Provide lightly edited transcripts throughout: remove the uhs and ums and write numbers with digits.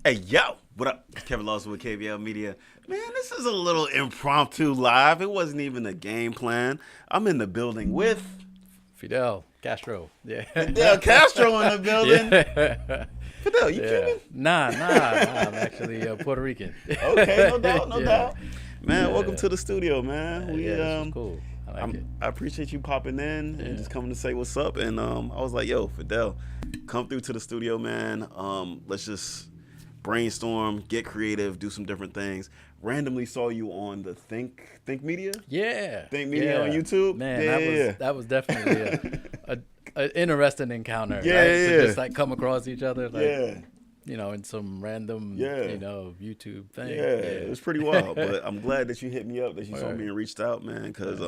Hey, yo, what up? It's Kevin Lawson with KVL Media. Man, this is a little impromptu live. It wasn't even a game plan. I'm in the building with Fidel Castro. Yeah. Fidel Castro in the building. Yeah. Fidel, you Yeah. Cuban? Nah. I'm actually Puerto Rican. Okay, no doubt, no Yeah. doubt. Man, Yeah. welcome to the studio, man. Yeah, this is cool. I like it. I appreciate you popping in and Yeah. just coming to say what's up. And I was like, yo, Fidel, come through to the studio, man. Let's just brainstorm, get creative, do some different things. Randomly saw you on the Think Media. Yeah. Think Media on YouTube. Man, Yeah. that was definitely a interesting encounter. Yeah, right? yeah. To just like come across each other. Like, Yeah. You know, in some random, Yeah. YouTube thing. Yeah, it was pretty wild. But I'm glad that you hit me up, that you saw Right. me and reached out, man, because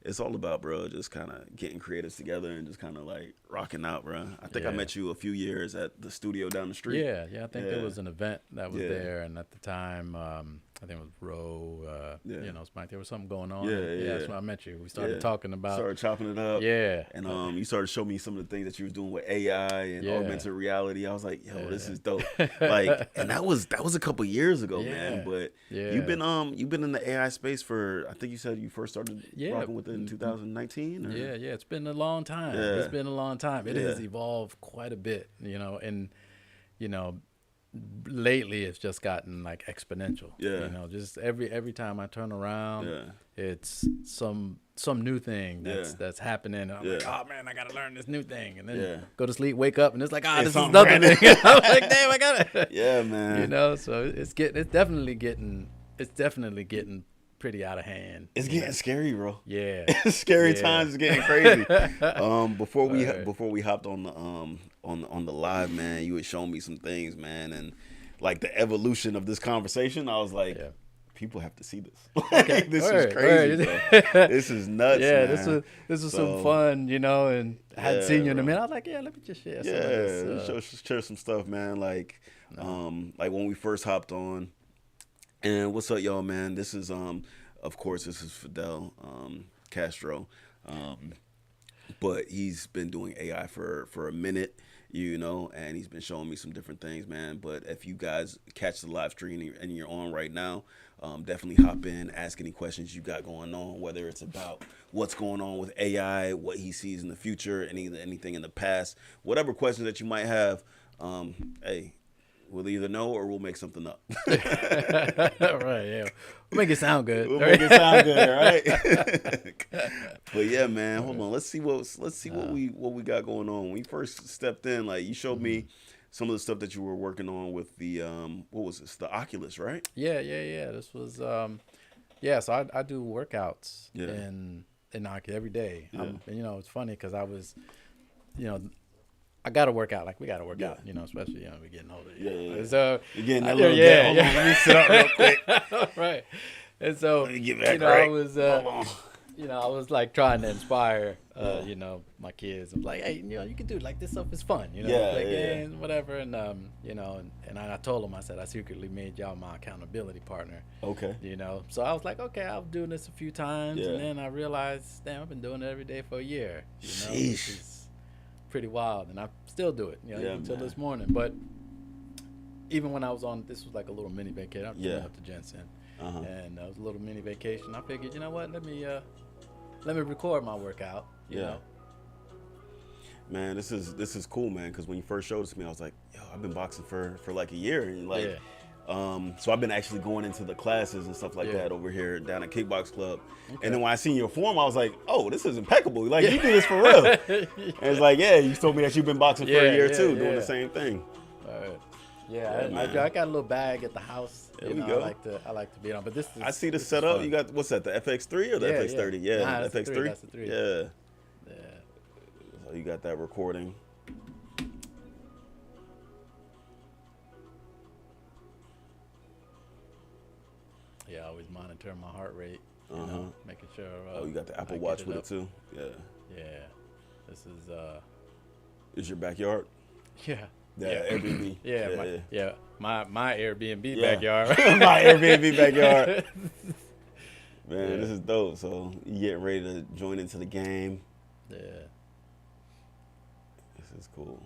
it's all about, bro, just kind of getting creatives together and just kind of like rocking out, bro. I think I Yeah. met you a few years at the studio down the street. Yeah. I think Yeah. there was an event that was Yeah. there, and at the time, I think it was Roe. Yeah. Spike. There was something going on. Yeah. That's when I met you. We started Yeah. talking about. Started chopping it up. Yeah. And you started showing me some of the things that you were doing with AI and Yeah. augmented reality. I was like, yo, this Yeah. is dope. Like, and that was a couple years ago, Yeah. man. But Yeah. you've been in the AI space for, I think you said you first started rocking with it in 2019. Or? Yeah. It's been a long time. Yeah. It's been a long time. It Yeah. has evolved quite a bit, and lately it's just gotten like exponential. Yeah. Just every time I turn around, Yeah. it's some new thing that's happening. And I'm like, Yeah. oh man, I gotta learn this new thing, and then Yeah. go to sleep, wake up, and it's like, It's this is something another brand thing. I'm like, damn, I got it. Yeah, man. So it's definitely getting pretty out of hand. It's getting scary, bro. Yeah. It's scary Yeah. times. It's getting crazy. Before we Right. hopped on the live, man, you had shown me some things, man, and like the evolution of this conversation. I was like, Yeah. people have to see this. Okay. This Word, is crazy, word. bro. This is nuts. Yeah, man. this was So, some fun, and I hadn't yeah, seen you in a bro. minute. I was like, yeah, let me just share some of Yeah, this. share some stuff, man. Like when we first hopped on. And what's up, y'all, man? This is of course, this is Fidel Castro, but he's been doing AI for a minute, and he's been showing me some different things, man. But if you guys catch the live stream and you're on right now, definitely hop in, ask any questions you got going on, whether it's about what's going on with AI, what he sees in the future, anything in the past, whatever questions that you might have. Hey. We'll either know or we'll make something up. Right, yeah. We'll make it sound good. We'll make it sound good, right? But yeah, man, hold on. Let's see what we got going on. When we first stepped in, like you showed me some of the stuff that you were working on with the what was this? The Oculus, right? Yeah. This was so I do workouts Yeah. in Nike every day. Yeah. And, it's funny because I was, I got to work out. Like we got to work Yeah. out, especially we're getting older. Yeah. So You're getting that I- little yeah, gap. Hold yeah. on, let me sit up real quick. right. And so Let me get back I right. was Hold on. I was like trying to inspire my kids. I'm like, hey, you can do it. Like this stuff is fun, Yeah, play yeah. games, whatever. And and I told them, I said I secretly made y'all my accountability partner. Okay. So I was like, okay, I've doing this a few times, Yeah. and then I realized, damn, I've been doing it every day for a year. Sheesh. Which is pretty wild, and I still do it, Yeah, until man. this morning. But even when I was on, this was like a little mini vacation. I'm Yeah. up to Jensen, Uh-huh. and it was a little mini vacation. I figured, you know what? Let me record my workout. You Yeah. know? Man, this is cool, man. Because when you first showed it to me, I was like, yo, I've been boxing for like a year, and like. Yeah. So I've been actually going into the classes and stuff like Yeah. that over here down at Kickbox Club. Okay. And then when I seen your form, I was like, oh, this is impeccable. Like, you do this for real. And it's like, yeah, you told me that you've been boxing for a year too, doing the same thing. Alright. Yeah, Yeah, man. I got a little bag at the house. There we go. I like to be on, but this is. I see the this is setup. fun. You got, what's that, the FX3 or the Yeah, FX30? yeah. Yeah, Nah, the that's the FX3? three, that's the three. Yeah. Yeah. So you got that recording. Yeah, I always monitor my heart rate. Uh-huh. Making sure. Oh, you got the Apple I Watch get with up. it too? Yeah. Yeah. This is. Is your backyard? Yeah. Yeah, Airbnb. Yeah, my Airbnb Yeah. backyard. My Airbnb backyard. Man, Yeah. this is dope. So you getting ready to join into the game. Yeah. This is cool.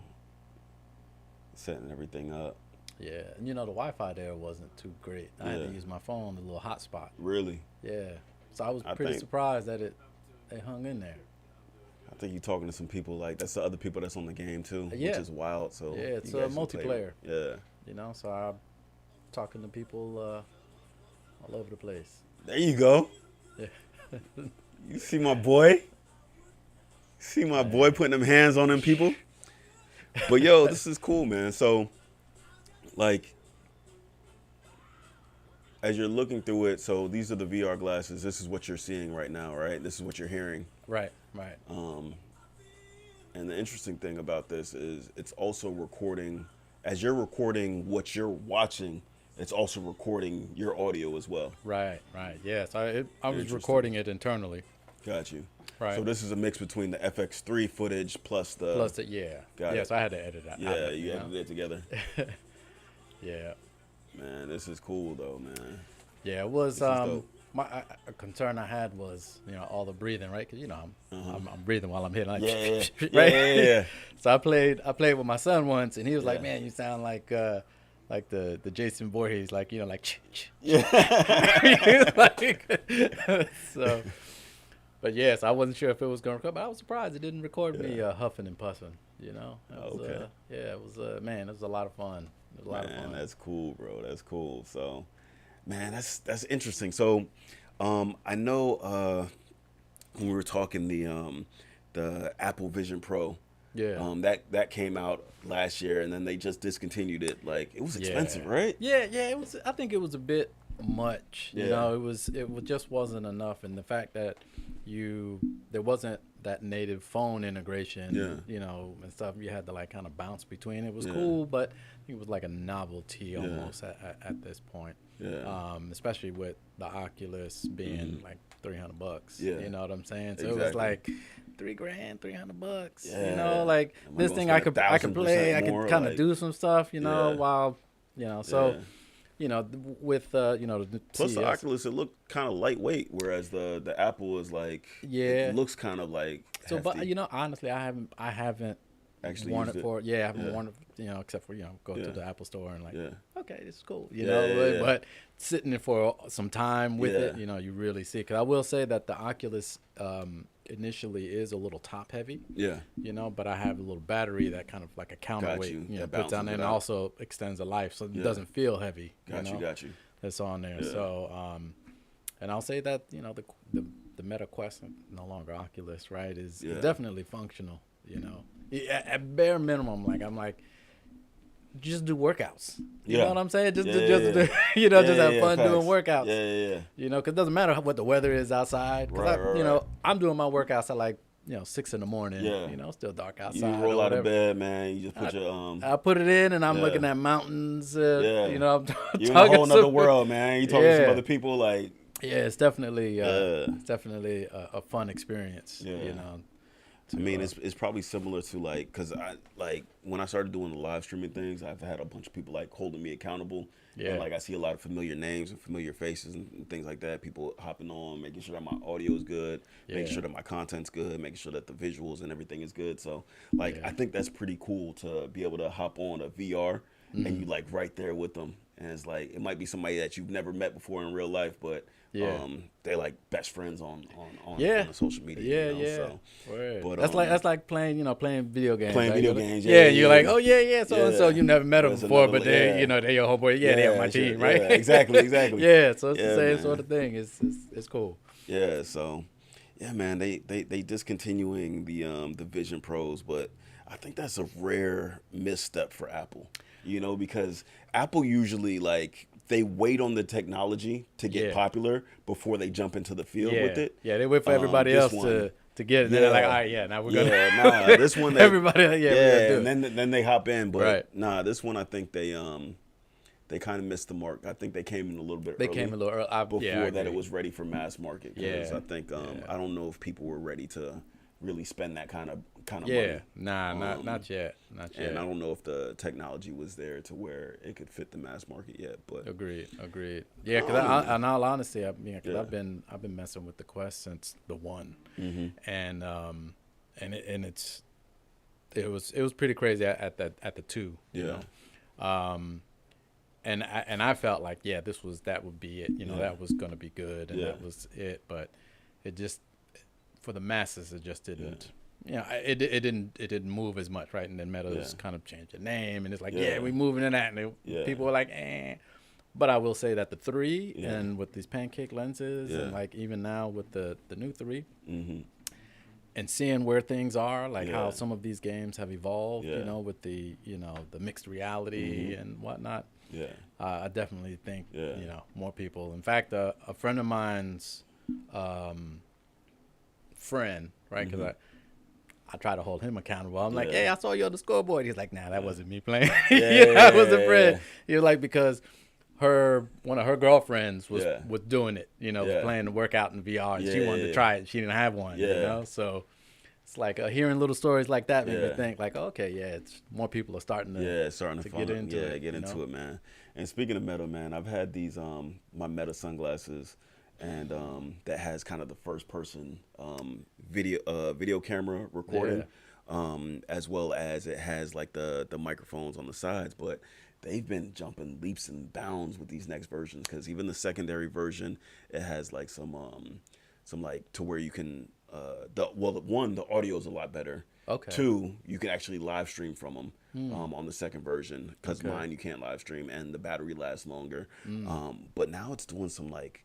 Setting everything up. Yeah, and the Wi-Fi there wasn't too great. I had to Yeah. use my phone, the little hotspot. Really? Yeah, so I was I pretty think surprised that it hung in there. I think you're talking to some people like that's the other people that's on the game too, which Yeah, is wild. So yeah, it's you a guys can play. multiplayer. Yeah. So I'm talking to people all over the place. There you go. Yeah, You see my boy. See my boy man. putting them hands on them people. But yo, this is cool, man. So, like, as you're looking through it, so these are the VR glasses. This is what you're seeing right now, right? This is what you're hearing. Right, right. And the interesting thing about this is it's also recording, as you're recording what you're watching, it's also recording your audio as well. Right, right. Yes, I was Interesting. recording it internally. Got you. Right. So this is a mix between the FX3 footage plus the. Plus, yeah. Got Yes, it. I had to edit that. out Yeah, of it, you edited it together. Yeah, Man, this is cool though, man. yeah. It was This is dope. a concern I had was all the breathing, right? Because I'm breathing while I'm hitting, like, Yeah, yeah, right? yeah. So I played with my son once, and he was like, Yeah. "Man, you sound like the Jason Voorhees, like like." Yeah. He was like, so, but yes, I wasn't sure if it was gonna record, but I was surprised it didn't record me huffing and puffing. It was, Okay. yeah, it was man, it was a lot of fun. It was a lot of Man, fun. that's cool, bro. That's cool. So, man, that's interesting. So, I know when we were talking the Apple Vision Pro, Yeah. that came out last year, and then they just discontinued it. Like it was expensive, Yeah. right? Yeah, it was. I think it was a bit much. Yeah. It just wasn't enough, and the fact that there wasn't that native phone integration, and stuff. You had to like kind of bounce between. It was Yeah. cool, but it was like a novelty almost at this point. Yeah. Especially with the Oculus being like $300. Yeah. You know what I'm saying? So it was Exactly. like $3,000, $300. Yeah. Like Am I this gonna thing spend I could play, I 1,000% could more, kind of like- do some stuff, Yeah. while so Yeah. with the Plus the CES. Oculus, it looked kind of lightweight, whereas the Apple is like, Yeah. it looks kind of like So, but hefty. honestly, I haven't Actually worn used it it. for. Yeah, I haven't Yeah. worn it. Except for go Yeah. to the Apple Store and like, Yeah. okay, this is cool. Yeah. But sitting there for some time with it, Yeah. you really see. Because I will say that the Oculus initially is a little top heavy. Yeah. But I have a little battery that kind of like a counterweight, you. That puts on balances and it out. also extends the life, so it Yeah. doesn't feel heavy. Got you. That's on there. Yeah. So, and I'll say that the Meta Quest, no longer Oculus, right, is Yeah. definitely functional. At bare minimum, I'm like, just do workouts. You Yeah. know what I'm saying? Just Yeah, just yeah, just have fun doing facts. workouts. Yeah. Because it doesn't matter what the weather is outside. 'Cause Right. I'm doing my workouts at like 6 in the morning. Yeah. Still dark You outside. roll or out of whatever. bed, man. You just put your I put it in and I'm Yeah. looking at mountains. Yeah. I'm You're talking in a whole nother some- world, man. You talking to some Yeah. other people, like Yeah, it's definitely Yeah. a fun experience. Yeah. to, I mean, it's probably similar to like, cause I like when I started doing the live streaming things, I've had a bunch of people like holding me accountable. Yeah. And like I see a lot of familiar names and familiar faces and things like that. People hopping on, making sure that my audio is good, making Yeah. sure that my content's good, making sure that the visuals and everything is good. So like, Yeah. I think that's pretty cool to be able to hop on a VR Mm-hmm. and you like right there with them. And it's like, it might be somebody that you've never met before in real life, but Yeah. they're like best friends on Yeah. on the social media. Yeah, you know? yeah. So, Word. but, that's like playing video games. playing like, video you're like- games, Yeah, yeah, you're yeah. like, oh yeah, so and so. Yeah. You never met them That's before, another- but they, yeah. they're your homeboy. Yeah, they're on my sure. team, right? Yeah, exactly. Yeah, so it's Yeah, the same man. sort of thing. It's cool. Yeah, so yeah, man, they discontinuing the Vision Pros, but I think that's a rare misstep for Apple. Because Apple usually like they wait on the technology to get Yeah. popular before they jump into the field Yeah, with it. yeah. They wait for everybody this else one- to get it. Then they're like, Yeah. all right, yeah, now we're gonna. Yeah, nah, this one they, everybody, yeah, we're gonna do and it. then they hop in, but Right. nah, this one I think they kind of missed the mark. I think they came in a little bit They early. came a little early. Before yeah, I that it agree. was ready for mass market. 'Cause Yeah. I think I don't know if people were ready to really spend that kind of Yeah, money. nah, not yet, not yet. And I don't know if the technology was there to where it could fit the mass market yet. But Agreed. Yeah, because in all honesty, cause Yeah. I've been messing with the Quest since the one, Mhm. and it was pretty crazy at the two. Yeah. and I felt like, yeah, that would be it. Yeah. That was gonna be good, and Yeah. that was it. But it just, for the masses, it just Yeah. didn't. It didn't move as much, right? And then Meta's Yeah. kind of changed the name, and it's like, yeah, Yeah. we moving in that, and Yeah. people were like, eh. But I will say that the three, Yeah. and with these pancake lenses, Yeah. and like even now with the new three, Mm-hmm. and seeing where things are, like Yeah. how some of these games have evolved, Yeah. with the mixed reality Mhm. and whatnot. Yeah. I definitely think, Yeah. more people. In fact, a friend of mine's um, friend, right? Because Mhm. I try to hold him accountable. I'm like, Yeah. hey, I saw you on the scoreboard. He's like, nah, that wasn't me playing. Yeah, I was a yeah, friend. yeah. He was like, because one of her girlfriends was Yeah. was doing it, was Yeah. playing the workout in VR, and she Yeah, wanted yeah, to yeah. try it. She didn't have one, Yeah. So it's like hearing little stories like that make me Yeah. think like, okay, yeah, it's more people are starting to Yeah, starting to get find, into yeah, it. get into it, man. And speaking of Meta, man, I've had these my Meta sunglasses, and that has kind of the first person video camera recording, as well as it has like the microphones on the sides. But they've been jumping leaps and bounds with these next versions, because even the secondary version, it has like some like to where you can the audio is a lot better. Okay. Two, you can actually live stream from them on the second version, because Okay. mine you can't live stream and the battery lasts longer. But now it's doing some like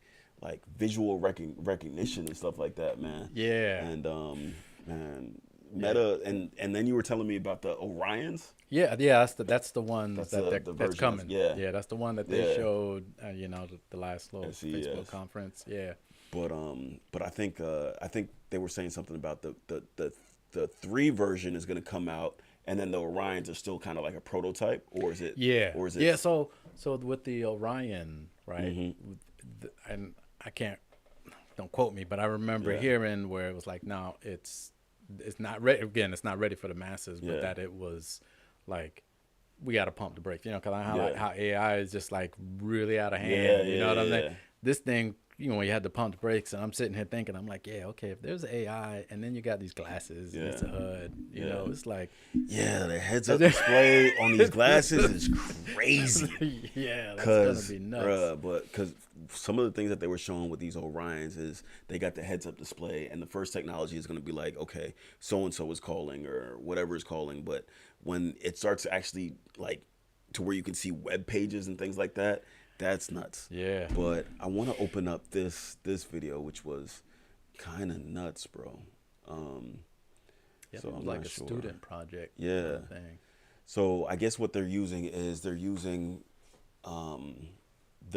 visual recognition and stuff like that, man. Yeah. And Meta, and then you were telling me about the Orions. Yeah, that's the one That's that's the version coming. yeah. That's the one that they Yeah. showed. The last little At CES. Facebook conference. Yeah. But I think they were saying something about the 3 version is going to come out, and then the Orions are still kind of like a prototype, or is it? Yeah. Or is it? Yeah. So with the Orion, right? Mhm. And I can't, don't quote me, but I remember Yeah. hearing where it was like, no, it's not ready. Again, it's not ready for the masses, but Yeah. that it was like, we got to pump the brakes. Because Yeah. how AI is just like really out of hand. Yeah, You know what I'm yeah, saying? yeah. This thing, when you had to pump the brakes, and I'm sitting here thinking, I'm like, yeah, okay, if there's AI, and then you got these glasses, and it's a Yeah. HUD, Yeah. it's like, Yeah, the heads-up display on these glasses is crazy. yeah, that's gonna Cause, be nuts. because some of the things that they were showing with these Orions is they got the heads-up display, and the first technology is going to be like, okay, so and so is calling or whatever is calling, but when it starts to actually like to where you can see web pages and things like that, that's nuts. Yeah. But I want to open up this video, which was kind of nuts, bro. Yeah, So it was I'm like not a sure. student project. Yeah. Thing. So I guess what they're using is the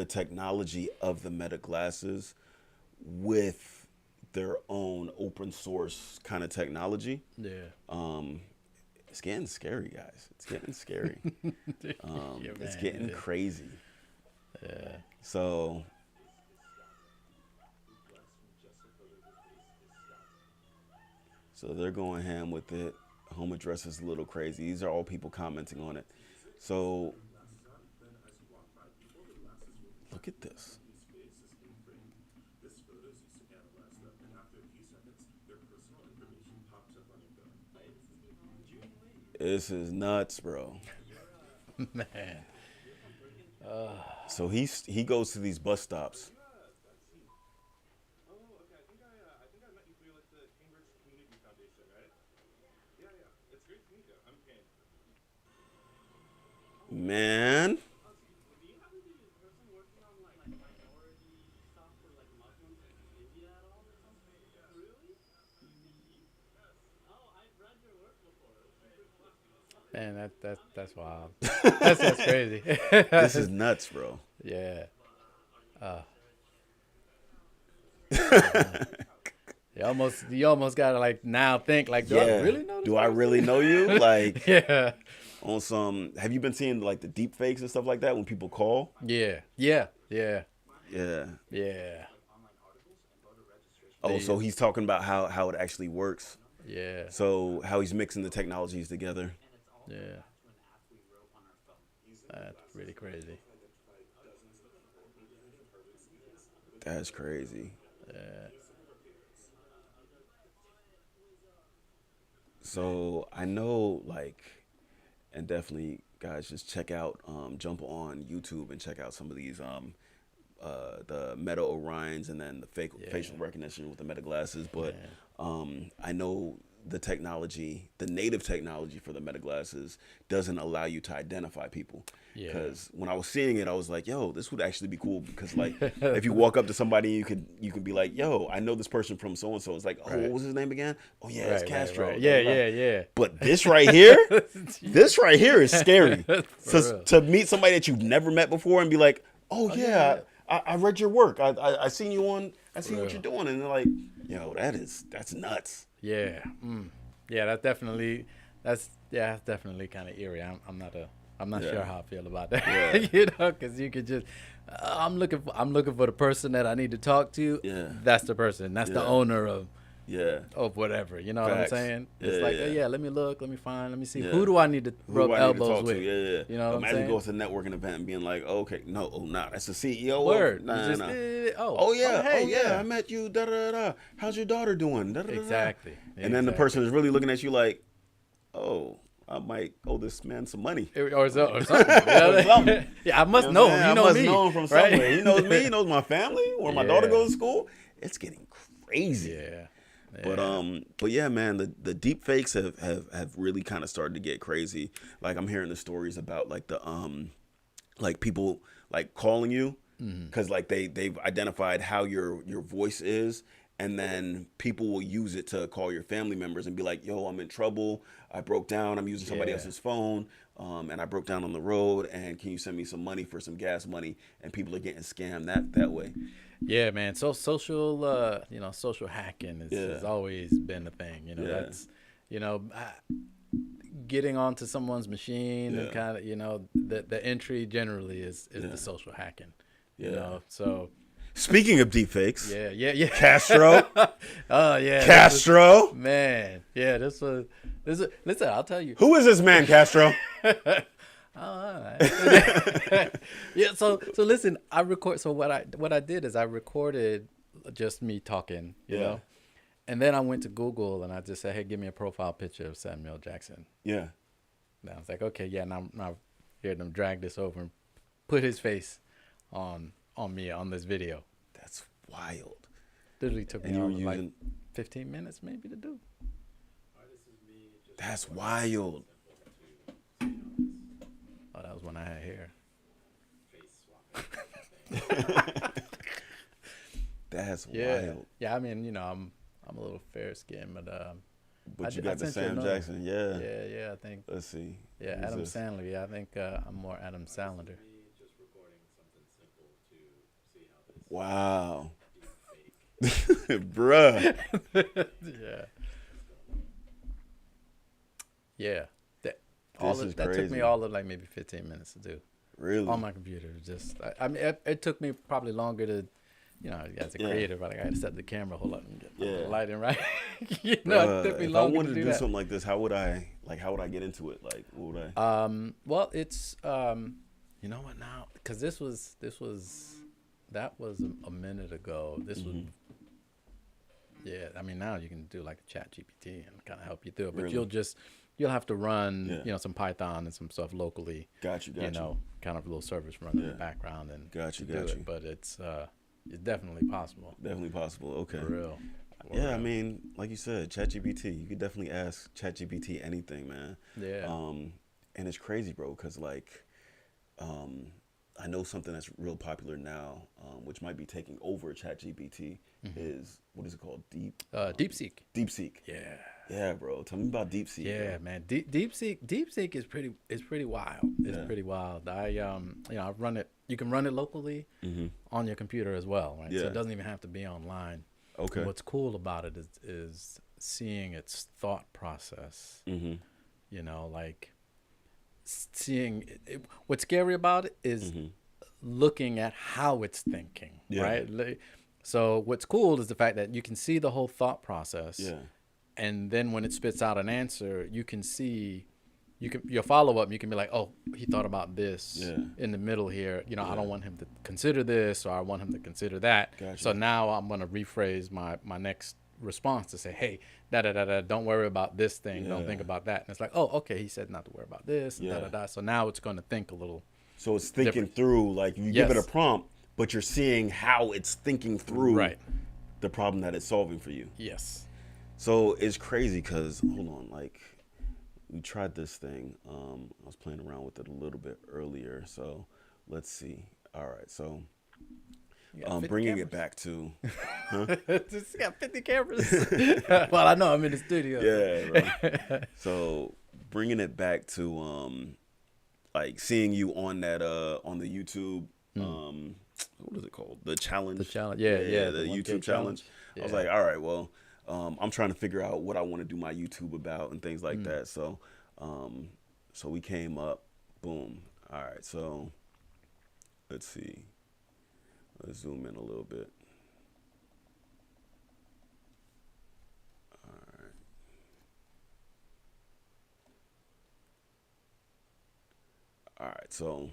technology of the Meta glasses with their own open source kind of technology. Yeah. It's getting scary, guys. It's getting scary. Yeah, It's man, getting it is. crazy. Yeah. So they're going ham with it. Home address is a little crazy. These are all people commenting on it. So look at this. This is nuts, bro. Man. So he goes to these bus stops. Man. Man, that's wild. That's crazy. This is nuts, bro. Yeah. You almost gotta like now think like, do I really know this Do I person? really know you? Like Yeah. on some, have you been seeing like the deep fakes and stuff like that when people call? Yeah. Yeah. Yeah. Yeah. Yeah. Oh, so he's talking about how it actually works. Yeah. So how he's mixing the technologies together. Yeah. That's really crazy. That's crazy. Yeah. So I know like and definitely guys just check out jump on YouTube and check out some of these the Meta Orions and then the facial recognition with the Meta glasses. But I know the native technology for the Meta glasses doesn't allow you to identify people. Because when I was seeing it, I was like, yo, this would actually be cool because like if you walk up to somebody, you could be like, yo, I know this person from so and so. It's like, oh, what was his name again? Oh yeah, it's Castro. Yeah. But this right here, is scary. To meet somebody that you've never met before and be like, oh yeah. I read your work. I seen you on. I seen what you're doing, and they're like, yo, that's nuts. Yeah, that's definitely kind of eerie. I'm not sure how I feel about that. Yeah. Because you could just, I'm looking for the person that I need to talk to. Yeah, that's the person. That's the owner of. Yeah. Of whatever, you know what I'm saying? It's like, let me look, let me find, let me see. Yeah. Who do I need to rub elbows with? Yeah. You know what I'm saying? Imagine going to a networking event and being like, okay, that's the CEO. Word. Nah. Hey, I met you. Da da da. How's your daughter doing? Da, da, da, da. Exactly. And then the person is really looking at you like, oh, I might owe this man some money. Or something. Yeah, I must know him. I must know him from somewhere. He knows me. He knows my family. Where my daughter goes to school. It's getting crazy. Yeah. But yeah, man, the deep fakes have really kind of started to get crazy. Like I'm hearing the stories about like the like people like calling you because like they've identified how your voice is, and then people will use it to call your family members and be like, yo, I'm in trouble, I broke down, I'm using somebody else's phone, and I broke down on the road, and can you send me some money for some gas money? And people are getting scammed that way. Yeah, man. So social, social hacking has always been a thing. That's, getting onto someone's machine and kind of, the entry generally is the social hacking. You know, so. Speaking of deepfakes. Yeah. Castro. Oh yeah. Castro. Man, yeah. This was. Listen, I'll tell you. Who is this man, Castro? All right. Yeah. So listen, I record. So what I did is I recorded just me talking, you know, and then I went to Google and I just said, hey, give me a profile picture of Samuel Jackson. Yeah. And I was like, okay, yeah. Now here them drag this over and put his face on me on this video. That's wild. Literally took me like 15 minutes maybe to do. That's wild. Oh, that was when I had hair. That's wild. Yeah, I mean, I'm a little fair skinned, but you got the Sam Jackson, Yeah, I think. Let's see. Yeah, Adam Sandler. Yeah, I think I'm more Adam Sandler. Wow. Bruh. Yeah. That took me all of like maybe 15 minutes to do. Really? On my computer. Just, I mean, it took me probably longer to, as a creative, I got to set the camera, hold up and get the lighting right. It took me longer to do that. If I wanted to do something like this, how would I get into it? Like, what would I? Well, it's, you know what now? Because that was a minute ago. This was, I mean, now you can do like a chat GPT and kind of help you through it, but really? You'll have to run, some Python and some stuff locally. Got you. Kind of a little service running in the background and got you. It. But it's definitely possible. Definitely possible. Okay. For real. I mean, like you said, ChatGPT. You could definitely ask ChatGPT anything, man. Yeah. And it's crazy, bro, because like, I know something that's real popular now, which might be taking over ChatGPT, is what is it called? DeepSeek. DeepSeek. Yeah. Yeah, bro. Tell me about DeepSeek. Yeah, bro. Man. DeepSeek is pretty wild. It's pretty wild. I run it. You can run it locally on your computer as well, right? Yeah. So it doesn't even have to be online. Okay. And what's cool about it is seeing its thought process. Like seeing it. What's scary about it is looking at how it's thinking, right? So what's cool is the fact that you can see the whole thought process. Yeah. And then when it spits out an answer, you can see, your follow up. You can be like, oh, he thought about this in the middle here. I don't want him to consider this, or I want him to consider that. Gotcha. So now I'm going to rephrase my next response to say, hey, don't worry about this thing. Don't think about that. And it's like, oh, okay, he said not to worry about this, and So now it's going to think a little. So it's thinking different. Through, like you give it a prompt, but you're seeing how it's thinking through the problem that it's solving for you. Yes. So it's crazy because, hold on, like we tried this thing. I was playing around with it a little bit earlier. So let's see. All right. So bringing cameras. It back to, Just got 50 cameras. Well, I know I'm in the studio. Yeah. Right. So bringing it back to, like seeing you on that, on the YouTube, what is it called? The challenge. The challenge. Yeah. The YouTube challenge. Yeah. I was like, all right, well, I'm trying to figure out what I want to do my YouTube about and things like that. So, so we came up, boom. All right. So let's see. Let's zoom in a little bit. All right. All right. So,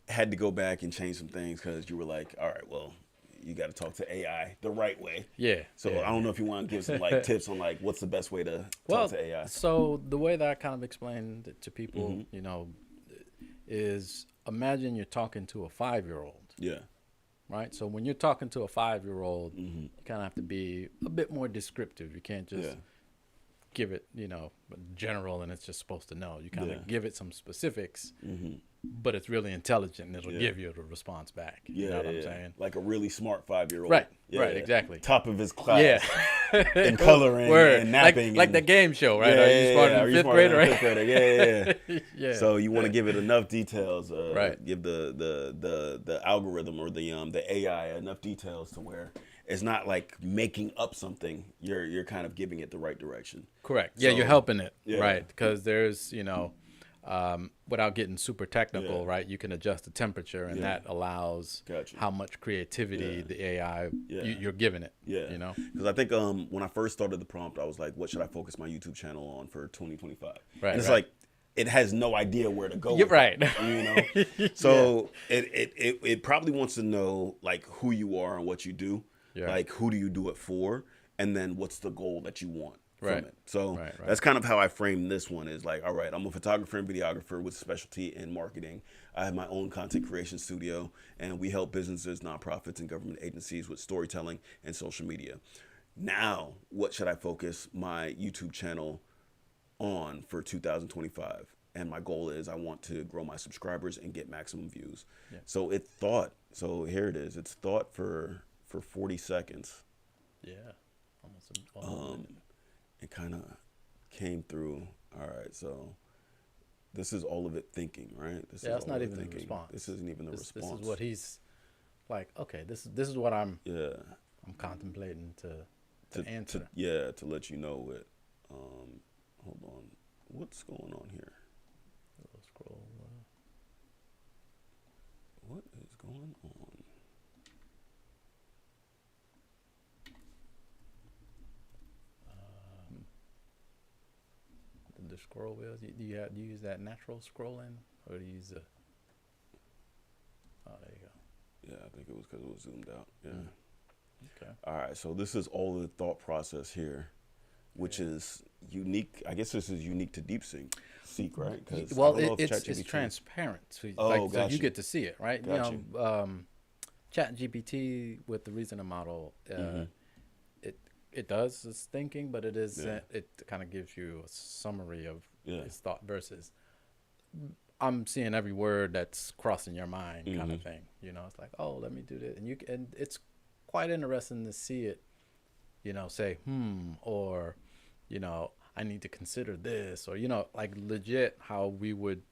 had to go back and change some things because you were like, all right, well, you got to talk to AI the right way. Yeah. So I don't know if you want to give some like tips on like what's the best way to talk to AI. So the way that I kind of explained it to people, you know, is imagine you're talking to a 5-year-old. Yeah. Right. So when you're talking to a 5-year-old, you kind of have to be a bit more descriptive. You can't just give it, you know, general and it's just supposed to know. You kind of give it some specifics, but it's really intelligent and it'll give you the response back. You know what I'm saying? Like a really smart 5-year-old. Right. Right. Exactly. Top of his class. And coloring and napping. Like the game show, right? Are you smarter than fifth grader? Right? Fifth grader. Yeah. So you want to give it enough details. Give the algorithm or the AI enough details to where it's not like making up something. You're kind of giving it the right direction. Correct. Yeah, you're helping it. Right. Because there's, you know, without getting super technical, right? You can adjust the temperature, and that allows how much creativity the AI you're giving it. Yeah, you know. Because I think when I first started the prompt, I was like, "What should I focus my YouTube channel on for 2025?" Right, and it's like it has no idea where to go. You're right. You know. So it probably wants to know like who you are and what you do. Yeah. Like who do you do it for, and then what's the goal that you want. From it. So that's kind of how I frame this one is like, all right, I'm a photographer and videographer with specialty in marketing. I have my own content creation studio, and we help businesses, nonprofits, and government agencies with storytelling and social media. Now, what should I focus my YouTube channel on for 2025? And my goal is I want to grow my subscribers and get maximum views. Yeah. So it thought, so here it is. It's thought for 40 seconds. Yeah. Almost it kind of came through. All right, so this is all of it thinking, right? It's not even the response. This isn't even the response. This is what he's like. Okay, this is what I'm contemplating to answer. To let you know it. Hold on, what's going on here? Little scroll. What is going on? The scroll wheels. Do you use that natural scrolling, or do you use the? Oh, there you go. Yeah, I think it was because it was zoomed out. Yeah. Okay. All right, so this is all the thought process here, which is unique. I guess this is unique to DeepSeek, right? Well, it's transparent. So, so you get to see it, right? ChatGPT with the reasoning model. It does its thinking, but it is it kind of gives you a summary of its thought versus I'm seeing every word that's crossing your mind kind of thing. You know, it's like, oh, let me do this, and it's quite interesting to see it. You know, say or you know, I need to consider this, or you know, like legit how we would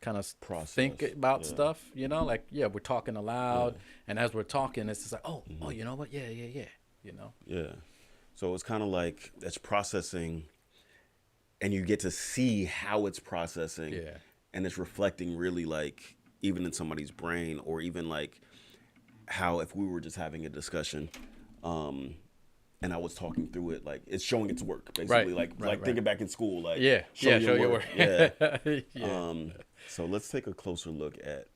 kind of think about stuff. You know, like we're talking aloud, and as we're talking, it's just like, oh, you know what, you know, So it's kind of like it's processing, and you get to see how it's processing, and it's reflecting really like even in somebody's brain, or even like how if we were just having a discussion, and I was talking through it, like it's showing its work basically, like thinking back in school, like show your work. So let's take a closer look at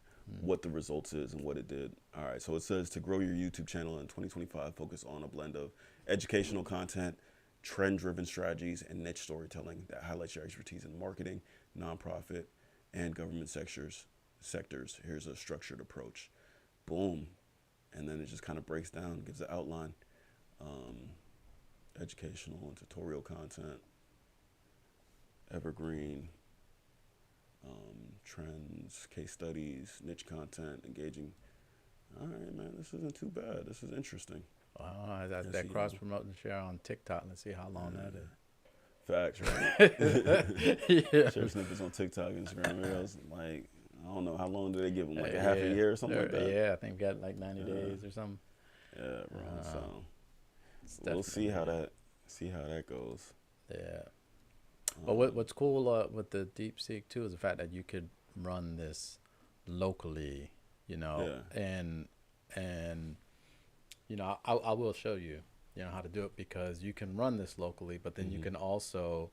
what the results is and what it did. All right, so it says to grow your YouTube channel in 2025, focus on a blend of educational content, trend-driven strategies, and niche storytelling that highlights your expertise in marketing, nonprofit, and government sectors. Here's a structured approach. Boom. And then it just kind of breaks down, gives an outline. Educational and tutorial content, evergreen, trends, case studies, niche content, engaging. All right, man, this isn't too bad. This is interesting. That cross promote and share on TikTok. Let's see how long that is. Facts, right? Yeah. Share snippets on TikTok, Instagram, Reels. Like, I don't know, how long do they give them? Like a half a year or something like that? Yeah, I think we got like 90 days or something. Yeah, bro. So we'll see how that goes. Yeah. But what's cool with the DeepSeek too is the fact that you could run this locally, you know, and you know, I will show you, you know, how to do it, because you can run this locally, but then you can also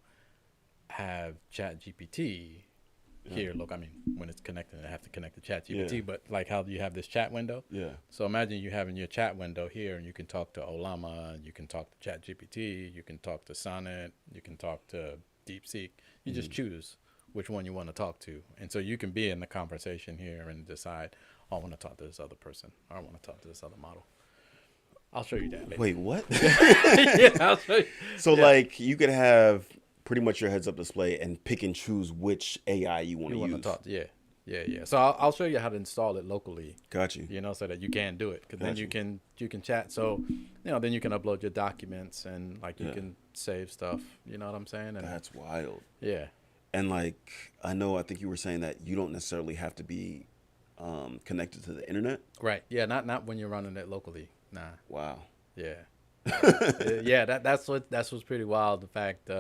have ChatGPT here. Look, I mean, when it's connected, I have to connect to ChatGPT, but like how you have this chat window. Yeah. So imagine you having your chat window here, and you can talk to Olama, and you can talk to ChatGPT, you can talk to Sonnet, you can talk to DeepSeek. You just choose which one you want to talk to, and so you can be in the conversation here and decide, oh, I want to talk to this other person, or I want to talk to this other model. I'll show you that later. Wait, what? Yeah, I'll show you. So like you could have pretty much your heads up display and pick and choose which AI you want to use. Talk to, yeah. So I'll show you how to install it locally. Got you. You know, so that you can do it, because then you can chat. So, you know, then you can upload your documents, and like you can save stuff. You know what I'm saying? And that's wild. Yeah. And like I think you were saying that you don't necessarily have to be connected to the internet. Right. Yeah. Not when you're running it locally. Nah. Wow. Yeah. Yeah. That's what's pretty wild. The fact.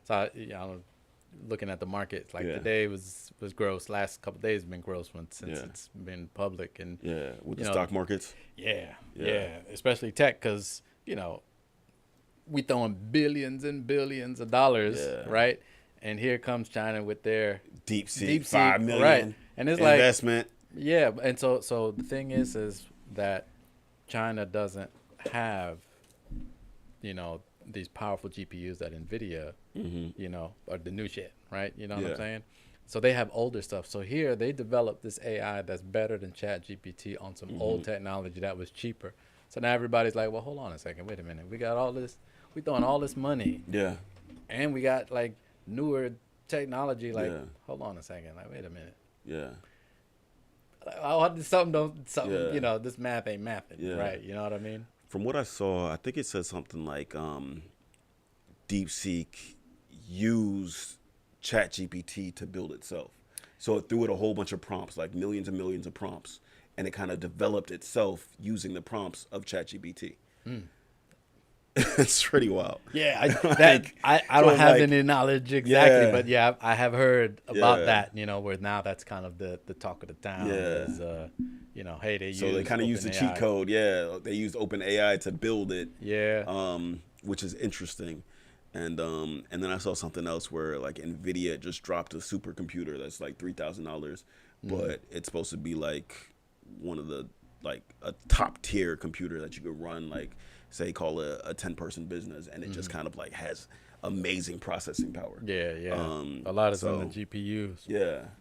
So you know, looking at the market, like today was gross. Last couple of days have been gross since it's been public, and with the stock markets. Yeah. Especially tech, because you know we throwing billions and billions of dollars, right? And here comes China with their DeepSeek, $5 million, right? And it's investment. Like, yeah, and so the thing is that China doesn't have, you know, these powerful GPUs that NVIDIA, you know, are the new shit, right? You know what I'm saying? So they have older stuff. So here they developed this AI that's better than ChatGPT on some old technology that was cheaper. So now everybody's like, well, hold on a second, wait a minute, we got all this, we throwing all this money, and we got like newer technology. Like, hold on a second, like, wait a minute, something, you know, this math ain't mathing, right? You know what I mean? From what I saw, I think it said something like DeepSeek used ChatGPT to build itself. So it threw it a whole bunch of prompts, like millions and millions of prompts, and it kind of developed itself using the prompts of ChatGPT. It's pretty wild. Yeah, I don't have any knowledge exactly, but I have heard about that. You know, where now that's kind of the talk of the town. Is, you know, hey, they kind of use the cheat code. Yeah, they used OpenAI to build it. Yeah, which is interesting. And then I saw something else where like NVIDIA just dropped a supercomputer that's like $3,000, but it's supposed to be like one of the like a top tier computer that you could run, like say call a 10-person business, and it just kind of like has amazing processing power. A lot of on the GPUs.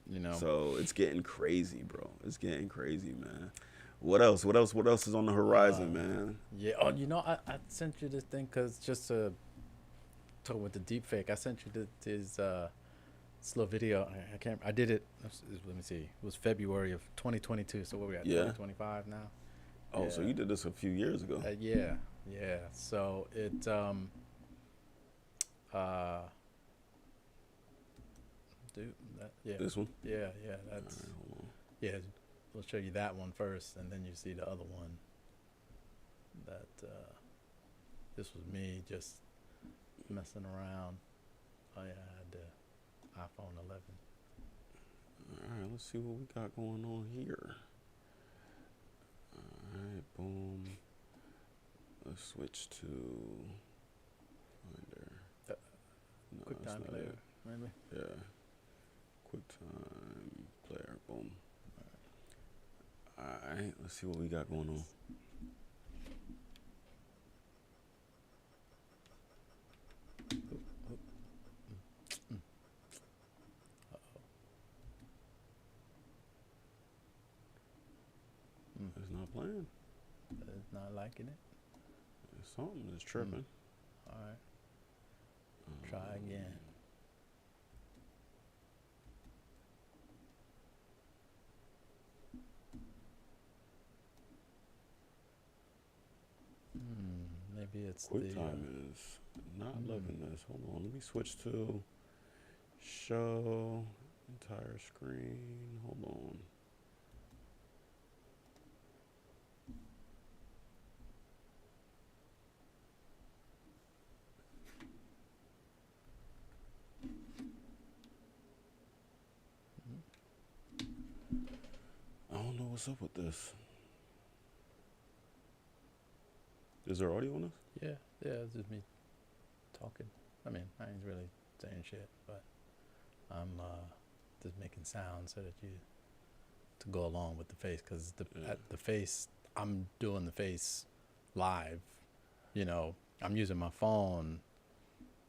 You know. So it's getting crazy, bro. It's getting crazy, man. What else? What else is on the horizon, man? Yeah. Oh, you know, I sent you this thing because just to talk with the deep fake, I sent you this little video. I can't. I did it. Let me see. It was February of 2022. So what we at? 2025 now. Oh, so you did this a few years ago. Yeah. So it This one. Yeah. That's We'll show you that one first, and then you see the other one. That this was me just messing around. Oh yeah, I had the iPhone 11. All right, let's see what we got going on here. All right, boom. Let's switch to Finder. QuickTime Player, maybe? Yeah. QuickTime Player, boom. All right, let's see what we got going on. It's not playing. It's not liking it. Something is tripping. All right. Try again. Maybe it's QuickTime is not loving this. Hold on, let me switch to show entire screen. Hold on. I don't know what's up with this. Is there audio on this? Yeah, it's just me talking. I mean, I ain't really saying shit, but I'm just making sounds so that to go along with the face, because the face, I'm doing the face live. You know, I'm using my phone.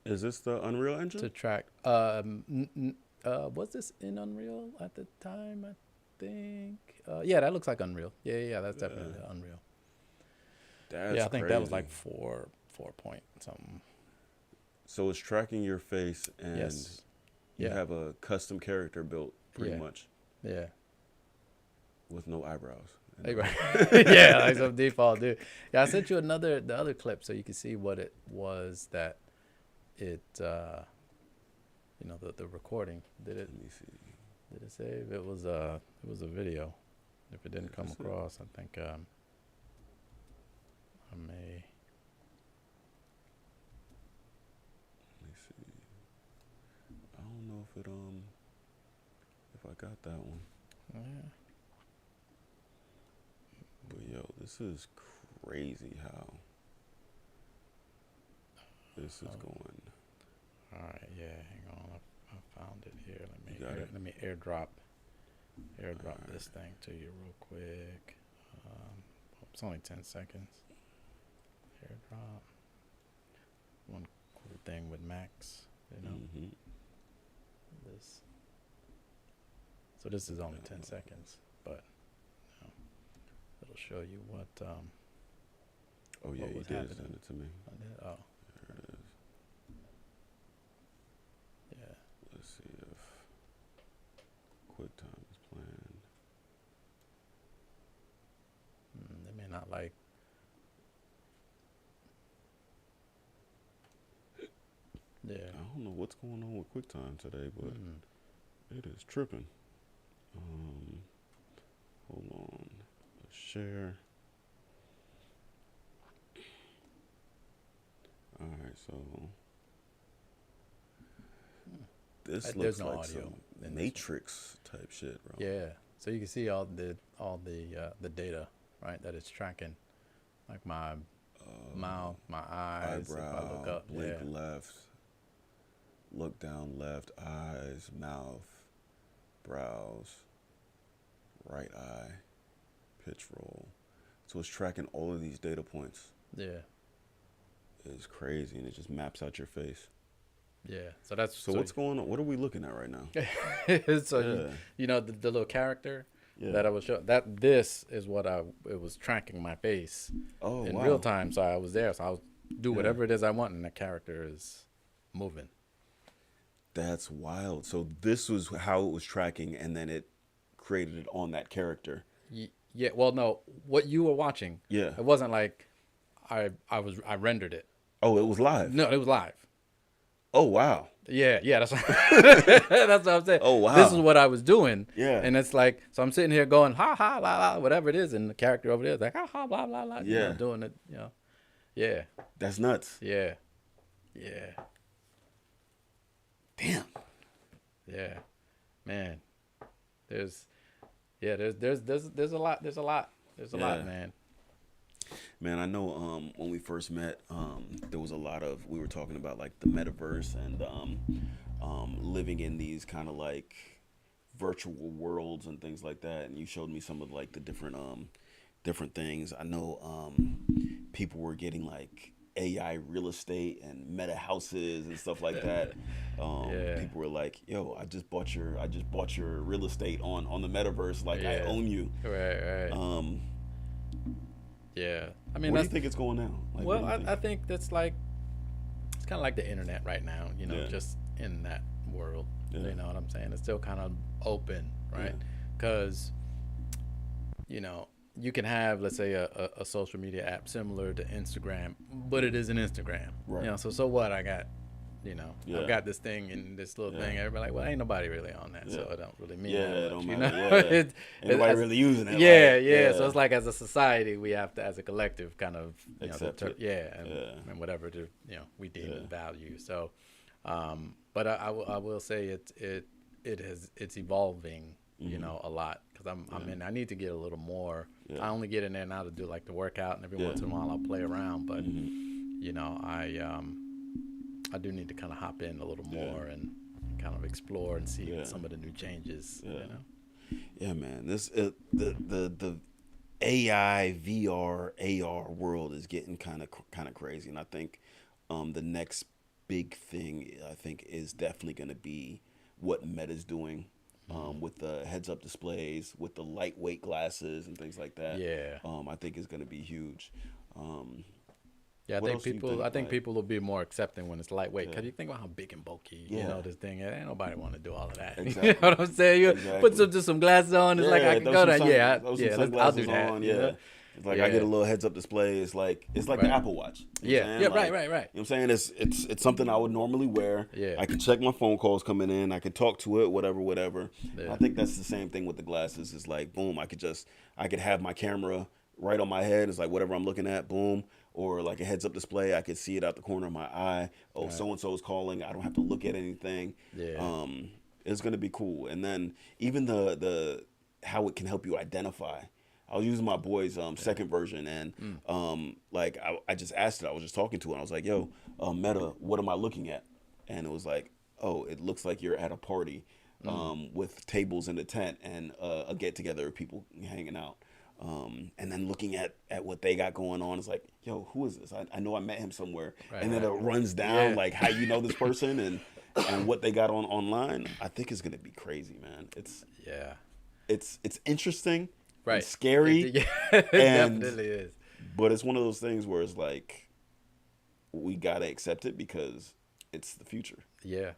Is this the Unreal Engine? To track. Was this in Unreal at the time? I think. Yeah, that looks like Unreal. Yeah, that's definitely Unreal. That's I think crazy. that was like 4 point something. So it's tracking your face, and Yes. you have a custom character built, pretty much, Yeah. with no eyebrows. Yeah, like some default dude. Yeah, I sent you the other clip so you can see what it was that it the recording. Did it? Let me see. Did it save? It was a video. If it didn't come across, I think I may. Let me see. I don't know if I got that one. Yeah. But yo, this is crazy how this is going. All right, yeah, hang on. I found it here. Let me airdrop this thing to you real quick. It's only 10 seconds. Airdrop. One cool thing with Macs, this. So this is only 10 seconds, but it'll show you what. Oh yeah, what you was did happening. send it to me. I did? Oh, There it is. yeah. Let's see if QuickTime is playing. They may not like. Yeah. I don't know what's going on with QuickTime today, but it is tripping. Hold on. Let's share. All right, so this looks no like audio some Matrix type shit, bro. Yeah. So you can see all the data, right? That it's tracking, like my mouth, my eyes. Eyebrow, if I look up, blink left, look down left, eyes, mouth, brows, right eye, pitch roll. So it's tracking all of these data points. Yeah. It's crazy, and it just maps out your face. Yeah. So that's So what's going on? What are we looking at right now? So you know the little character that I was showing. This is what it was tracking my face in real time. So I was there. So I'll do whatever it is I want, and the character is moving. That's wild. So this was how it was tracking, and then it created it on that character. Yeah. Well, no, what you were watching. Yeah. It wasn't like I rendered it. Oh, it was live. No, it was live. Oh wow. Yeah, that's that's what I'm saying. Oh wow. This is what I was doing. Yeah. And it's like, so I'm sitting here going ha ha la la whatever it is, and the character over there is like ha ha blah blah blah. Yeah. You know, doing it. You know. Yeah. That's nuts. Yeah. Yeah. Damn. Yeah. Man. There's a lot. There's a lot, man. Man, I know when we first met, there was a lot of, we were talking about like the metaverse and living in these kind of like virtual worlds and things like that, and you showed me some of like the different things. I know people were getting like AI real estate and meta houses and stuff like that. Yeah. People were like, "Yo, I just bought your real estate on the metaverse. Like I Yeah. own you." Right. Um, Yeah. I mean, where do that's you think it's going now? Like, what well. do you think? I think that's like it's kind of like the internet right now. Yeah, Just in that world. yeah, You know what I'm saying? It's still kind of open, yeah, right? Because you can have, let's say, a social media app similar to Instagram, but it isn't Instagram. right, So what? I've yeah, got this thing and this little yeah, thing. Everybody like, well, ain't nobody really on that, so yeah, it don't really mean yeah. that It much, don't you matter. know. Yeah, ain't nobody As, really using it. yeah, Like, yeah. So yeah, it's like as a society, we have to, as a collective, kind of, accept it. yeah, Yeah, and whatever we deem yeah, as value. So, but I will say it's evolving, mm-hmm. a lot because I'm Yeah, in. I need to get a little more. yeah, I only get in there now to do like the workout, and every yeah, once in a while I'll play around. But mm-hmm. I do need to kind of hop in a little Yeah, more and kind of explore and see yeah, some of the new changes. yeah. Yeah, man. This the AI VR AR world is getting kind of crazy, and I think the next big thing I think is definitely going to be what Meta's doing Mm. with the heads up displays, with the lightweight glasses and things like that. Yeah. I think is going to be huge. Um, Yeah, what else do you I think? think Like, people will be more accepting when it's lightweight. yeah, Cause you think about how big and bulky, yeah, this thing is. Ain't nobody want to do all of that. You know exactly, what I'm saying? You put exactly. just some glasses on. It's like I Yeah, can go there. Yeah, throw some I'll do sunglasses that. on. Yeah, it's like I get Yeah. a little heads up display. It's like the Right. Apple Watch. You know what Yeah. I'm Yeah. saying? Right. Like, Right. Right. you know what I'm saying? It's something I would normally wear. Yeah. I can check my phone calls coming in. I can talk to it, whatever. I Yeah. think that's the same thing with the glasses. It's like boom, I could have my camera right on my head. It's like whatever I'm looking at, boom. Or like a heads up display, I could see it out the corner of my eye. Oh, Right. so and so is calling. I don't have to look at anything. Yeah. It's gonna be cool. And then even the how it can help you identify. I was using my boy's second version, and Mm. like I just asked it. I was just talking to it. And I was like, "Yo, Meta, what am I looking at?" And it was like, "Oh, it looks like you're at a party Mm. with tables in the tent and a get together of people hanging out." And then looking at what they got going on, it's like, "Yo, who is this? I know I met him somewhere." Right. And then Right. it runs down Yeah. like how you know this person and what they got on online. I think it's gonna be crazy, man. Yeah. It's interesting and Right. scary, Yeah. It and definitely is. but it's one of those things where it's like we gotta accept it because it's the future. Yeah.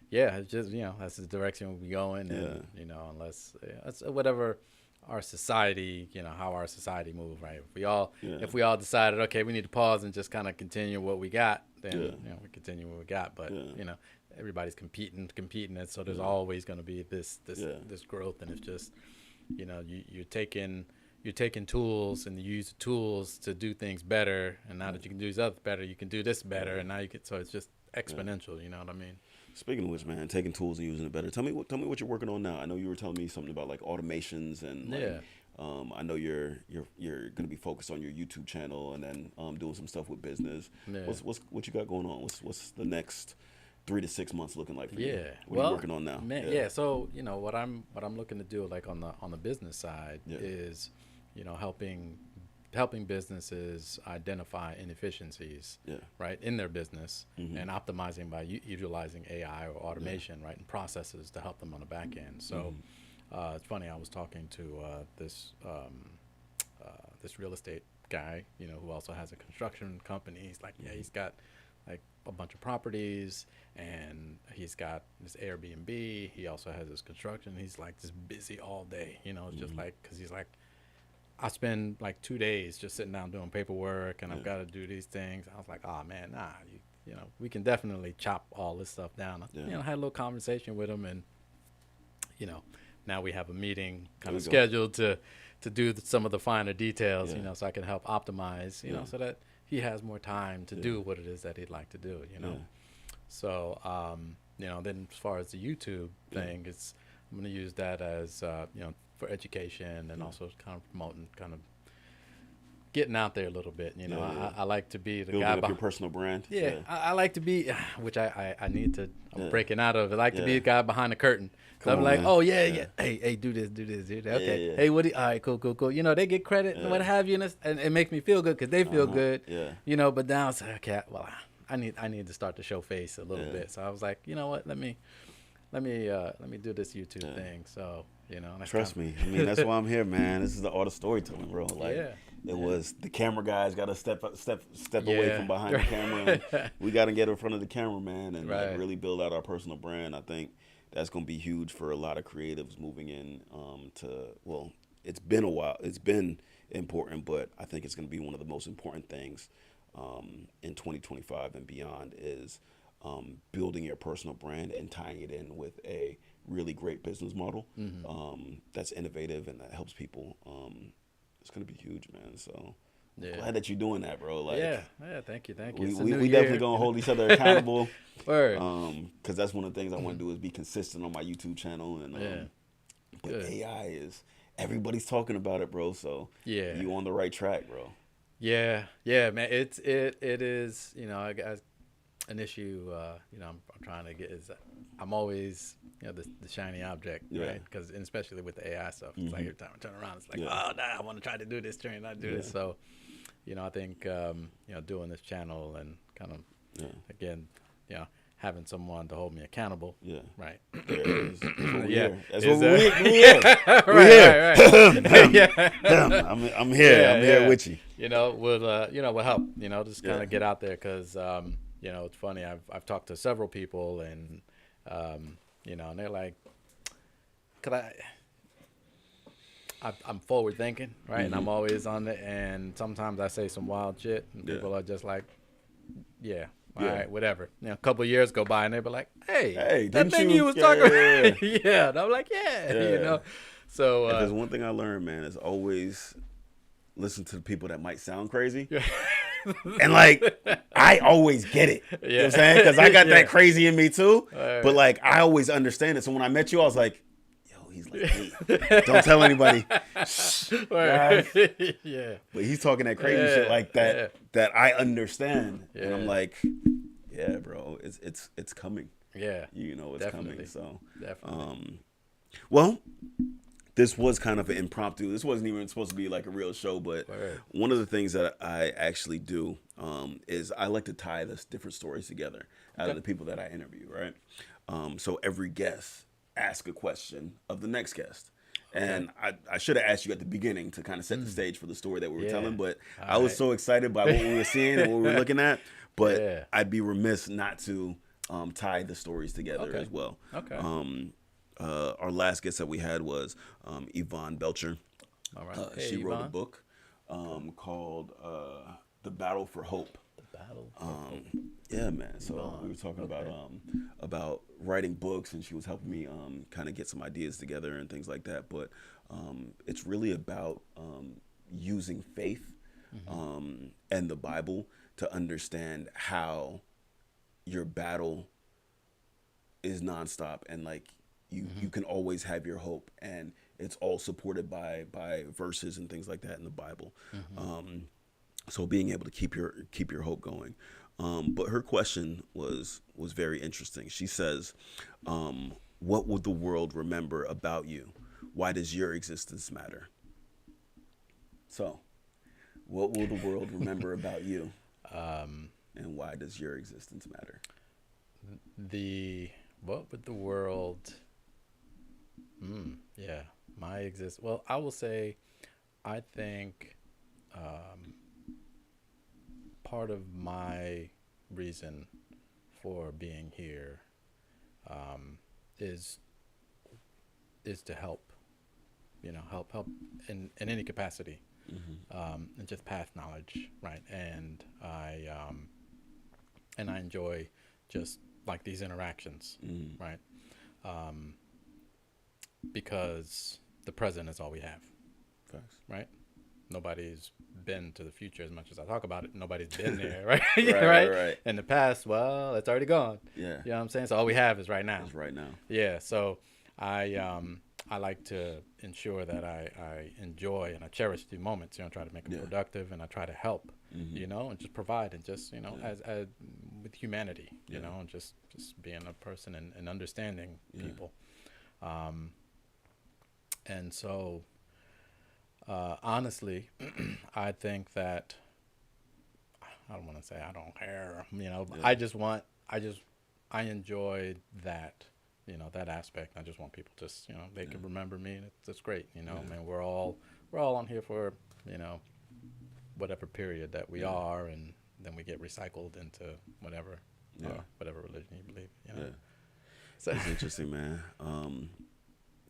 Yeah, it's just, that's the direction we're going. And, unless, it's whatever our society, how our society moves, right? Yeah. If we all decided, okay, we need to pause and just kind of continue what we got, then, Yeah. we continue what we got. But, Yeah. everybody's competing. And so there's Yeah. always going to be this Yeah. growth. And it's just, you're taking tools and you use the tools to do things better. And now that you can do these other better, you can do this better. And now so it's just exponential. You know what I mean? Speaking of which, man, taking tools and using it better. Tell me what you're working on now. I know you were telling me something about like automations and like, Yeah. I know you're going to be focused on your YouTube channel and then doing some stuff with business. Yeah. What you got going on? What's the next 3 to 6 months looking like for you? Yeah. What are you working on now? Man, yeah. So what I'm looking to do, like on the business side, Yeah. is helping businesses identify inefficiencies, Yeah. right, in their business, Mhm. and optimizing by utilizing AI or automation, right, and processes to help them on the back end. So it's funny. I was talking to this real estate guy, who also has a construction company. He's like, yeah, he's got like a bunch of properties, and he's got this Airbnb. He also has his construction. He's like just busy all day. It's just like, because he's like, I spend like 2 days just sitting down doing paperwork, and I've got to do these things. I was like, oh man, nah, we can definitely chop all this stuff down. Yeah. I had a little conversation with him, and now we have a meeting kind of There we go. scheduled to do some of the finer details, Yeah. so I can help optimize, Yeah. so that he has more time to Yeah. do what it is that he'd like to do, Yeah. So, then as far as the YouTube thing, I'm going to use that as, for education, and also kind of promoting kind of getting out there a little bit. You know, I like to be the building guy up your personal brand. Yeah, I like to be, which I need to. I'm breaking out of. I like to be the Yeah. guy behind the curtain. So Come I'm on, like, man. oh yeah, Yeah. yeah. Hey, do this, do that. Okay. Yeah. Hey, what? All right, cool. You know, they get credit and what have you, and it makes me feel good because they feel good. Yeah. You know, but now it's like, okay, well, I need to start to show face a little Yeah. bit. So I was like, you know what? Let me do this YouTube thing. So you know, Trust me. I mean, that's why I'm here, man. This is the art of storytelling, bro. Like, it was the camera guys got to step away from behind the camera. And we got to get in front of the camera, man, and like, really build out our personal brand. I think that's going to be huge for a lot of creatives moving in well, it's been a while. It's been important, but I think it's going to be one of the most important things in 2025 and beyond is building your personal brand and tying it in with a really great business model that's innovative and that helps people. It's going to be huge, man. So I'm glad that you're doing that, bro. Like, thank you. We definitely going to hold each other accountable. Word. Because that's one of the things I want to do is be consistent on my YouTube channel. And but AI is, everybody's talking about it, bro. So you on the right track, bro. Yeah, man. It is. You know, I got an issue. You know, I'm trying to get is I'm always the shiny object, right? Because especially with the AI stuff, it's like every time I turn around, it's like, oh, nah, I want to try to do this, try not do this. So, you know, I think doing this channel and kind of again, having someone to hold me accountable. Yeah. Right. That's what we're here. Right. I'm here. I'm here with you. You know, will help. You know, just kind of get out there because you know, it's funny. I've talked to several people and you know, and they're like, I'm forward thinking, right? And I'm always on it. And sometimes I say some wild shit, and people are just like, all right, whatever. You know, a couple of years go by, and they be like, "Hey, that thing you was talking about." Yeah, and I'm like, you know. So if there's one thing I learned, man, is always listen to the people that might sound crazy. And like, I always get it. You know what I'm saying? Because I got that crazy in me too. But like, I always understand it. So when I met you, I was like, yo, he's like, hey, don't tell anybody. Right? Yeah. But he's talking that crazy shit like that that I understand. And I'm like, yeah, bro, it's coming. Yeah. You know it's coming. So definitely. Well, this was kind of an impromptu. This wasn't even supposed to be like a real show, but one of the things that I actually do is I like to tie the different stories together out of the people that I interview, right? So every guest asks a question of the next guest. And I should have asked you at the beginning to kind of set the stage for the story that we were telling, but I was so excited by what we were seeing and what we were looking at, but I'd be remiss not to tie the stories together as well. Our last guest that we had was Yvonne Belcher. All right. She wrote a book called The Battle for Hope. The Battle for Hope. Yeah, man. So we were talking about writing books, and she was helping me kind of get some ideas together and things like that. But it's really about using faith and the Bible to understand how your battle is nonstop and like you can always have your hope, and it's all supported by verses and things like that in the Bible. So being able to keep your hope going. But her question was very interesting. She says, what would the world remember about you? Why does your existence matter? So what will the world remember about you? And why does your existence matter? What would the world... Well, I will say, I think part of my reason for being here is to help, help in any capacity, and just pass knowledge, right? And I enjoy just like these interactions, right? Because the present is all we have. Facts. Right? Nobody's been to the future as much as I talk about it. Nobody's been there, right? Right. In the past, well, it's already gone. Yeah. You know what I'm saying? So all we have is right now. It's right now. Yeah. So I I like to ensure that I enjoy and I cherish the moments, try to make them productive, and I try to help, and just provide, and just, as with humanity, and just being a person and understanding people. And so, honestly, I think that, I don't want to say I don't care, but I enjoy that, that aspect. I just want people they can remember me, and that's great. I mean, we're all on here for, whatever period that we are, and then we get recycled into whatever religion you believe. So it's interesting, man.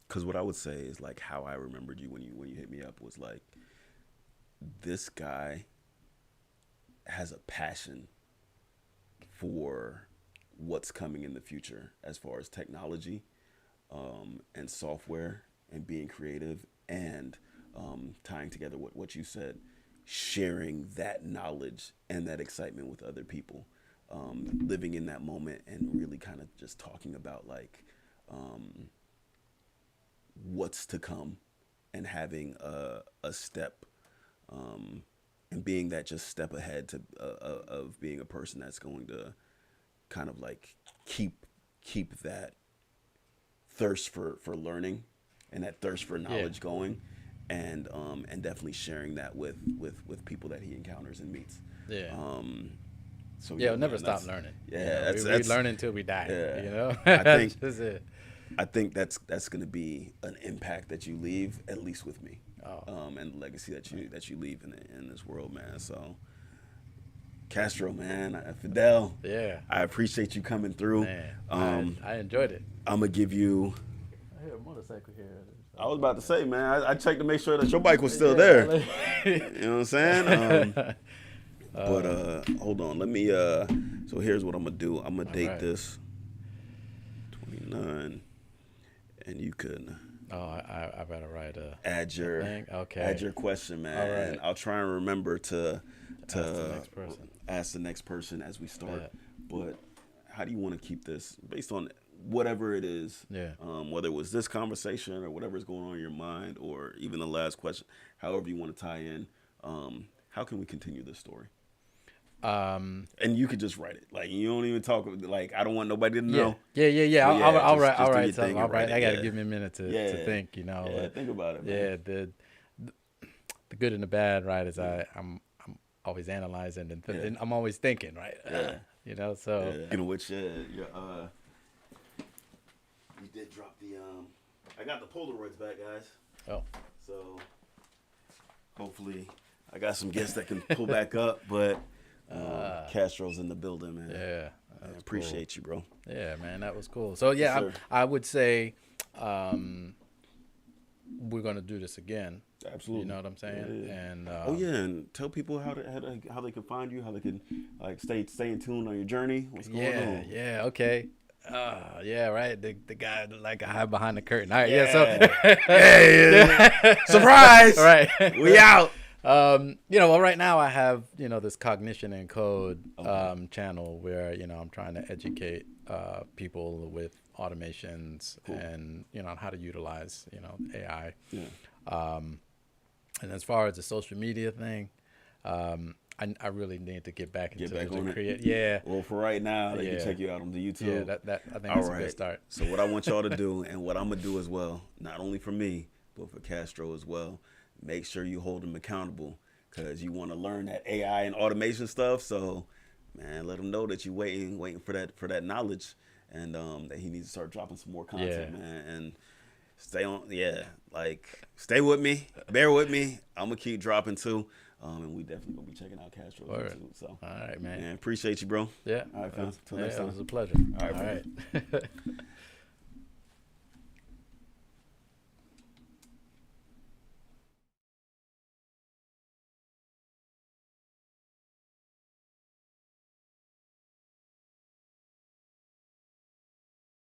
Because what I would say is, like, how I remembered you when you hit me up was like, this guy has a passion for what's coming in the future as far as technology, and software, and being creative, and tying together what you said, sharing that knowledge and that excitement with other people, living in that moment, and really kind of just talking about, like, what's to come, and having a step, and being that just step ahead to of being a person that's going to kind of like keep that thirst for learning, and that thirst for knowledge going, and definitely sharing that with people that he encounters and meets. So we'll never stop learning. We learn until we die. I think that's going to be an impact that you leave, at least with me, and the legacy that you leave in this world, man. So, Castro, man, Fidel, I appreciate you coming through. Man, I enjoyed it. I'm gonna give you. I hear a motorcycle here. I was about to say, man, I checked to make sure that your bike was still there. You know what I'm saying? But hold on, let me. So here's what I'm gonna do. I'm gonna date this 29, and you can. Oh, I better write add your question, man. All right. And I'll try and remember to ask the next person as we start. But how do you want to keep this based on whatever it is? Whether it was this conversation or whatever's going on in your mind, or even the last question, however you want to tie in. How can we continue this story? And you could just write it. Like, you don't even talk. Like, I don't want nobody to know. Yeah. I'll write something. I'll write. I gotta give me a minute to think. Think about it, man. The good and the bad, right? Is I'm always analyzing and I'm always thinking, right? So. Which you did drop the I got the Polaroids back, guys. Oh. So hopefully I got some guests that can pull back up, but. Castro's in the building, man. I appreciate you, bro. Yeah, man, that was cool. So I would say we're gonna do this again. Absolutely. You know what I'm saying? And and tell people how they can find you, how they can like stay in tune on your journey. What's going on? Yeah, okay. Right. The guy like I hide behind the curtain. All right, surprise. All right, we out. Right now I have, this Cognition and Code channel where, I'm trying to educate people with automations and, on how to utilize, AI. And as far as the social media thing, I really need to get back into it. Yeah. Well, for right now, they can check you out on the YouTube. Yeah, that I think that's a good start. So what I want y'all to do, and what I'm gonna do as well, not only for me, but for Castro as well, make sure you hold him accountable, because you want to learn that AI and automation stuff. So, man, let him know that you're waiting for that knowledge, and that he needs to start dropping some more content, man. And stay stay with me, bear with me. I'm gonna keep dropping too, and we definitely gonna be checking out Castro too. So, all right, man. Appreciate you, bro. Yeah. All right, fam. Till next time. It was a pleasure. All right.